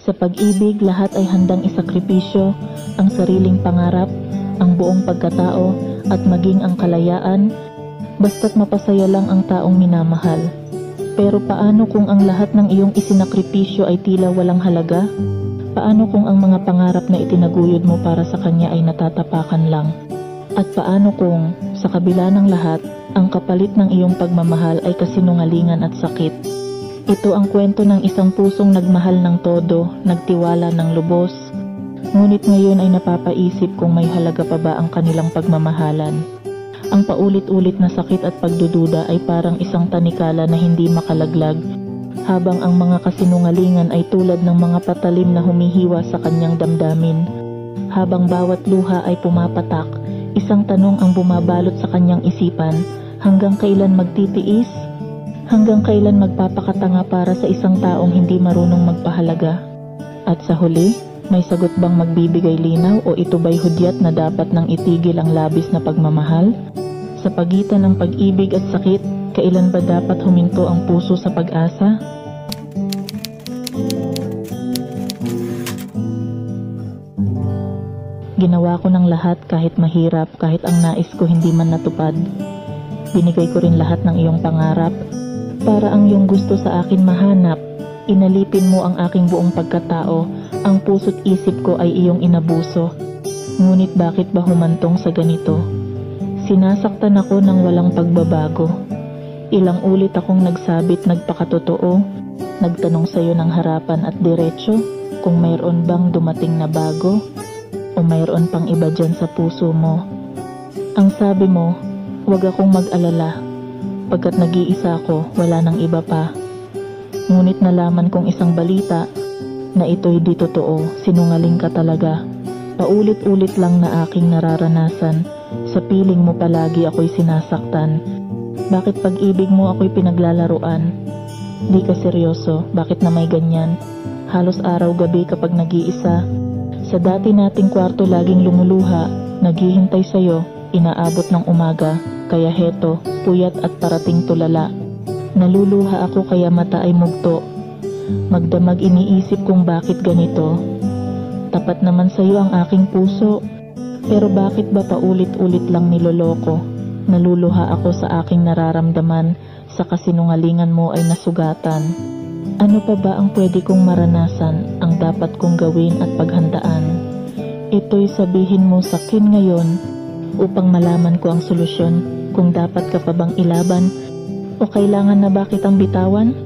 Sa pag-ibig, lahat ay handang isakripisyo, ang sariling pangarap, ang buong pagkatao, at maging ang kalayaan, basta't mapasaya lang ang taong minamahal. Pero paano kung ang lahat ng iyong isinakripisyo ay tila walang halaga? Paano kung ang mga pangarap na itinaguyod mo para sa kanya ay natatapakan lang? At paano kung, sa kabila ng lahat, ang kapalit ng iyong pagmamahal ay kasinungalingan at sakit? Ito ang kwento ng isang pusong nagmahal ng todo, nagtiwala ng lubos, ngunit ngayon ay napapaisip kung may halaga pa ba ang kanilang pagmamahalan. Ang paulit-ulit na sakit at pagdududa ay parang isang tanikala na hindi makalaglag, habang ang mga kasinungalingan ay tulad ng mga patalim na humihiwa sa kanyang damdamin. Habang bawat luha ay pumapatak, isang tanong ang bumabalot sa kanyang isipan, hanggang kailan magtitiis? Hanggang kailan magpapakatanga para sa isang taong hindi marunong magpahalaga? At sa huli, may sagot bang magbibigay linaw o ito ba'y hudyat na dapat nang itigil ang labis na pagmamahal? Sa pagitan ng pag-ibig at sakit, kailan ba dapat huminto ang puso sa pag-asa? Ginawa ko ng lahat kahit mahirap, kahit ang nais ko hindi man natupad. Binigay ko rin lahat ng iyong pangarap, para ang iyong gusto sa akin mahanap. Inalipin mo ang aking buong pagkatao, ang puso't isip ko ay iyong inabuso. Ngunit bakit ba humantong sa ganito? Sinasaktan ako ng walang pagbabago. Ilang ulit akong nagsabit nagpakatotoo, nagtanong sa'yo ng harapan at diretso, kung mayroon bang dumating na bago, o mayroon pang iba dyan sa puso mo. Ang sabi mo, huwag akong mag-alala, pagkat nag-iisa ako, wala nang iba pa. Ngunit nalaman kong isang balita na ito'y di totoo, sinungaling ka talaga. Paulit-ulit lang na aking nararanasan, sa piling mo palagi ako'y sinasaktan. Bakit pag-ibig mo ako'y pinaglalaruan? Di ka seryoso, bakit na may ganyan? Halos araw-gabi kapag nag-iisa, sa dati nating kwarto laging lumuluha, naghihintay sa'yo, inaabot ng umaga. Kaya heto, puyat at parating tulala. Naluluha ako kaya mata ay mugto. Magdamag iniisip kung bakit ganito. Tapat naman sa iyo ang aking puso. Pero bakit ba paulit-ulit lang niloloko? Naluluha ako sa aking nararamdaman, sa kasinungalingan mo ay nasugatan. Ano pa ba ang pwede kong maranasan, ang dapat kong gawin at paghandaan? Ito'y sabihin mo sa akin ngayon, upang malaman ko ang solusyon, kung dapat ka pa bang ilaban o kailangan na ba kitang bitawan?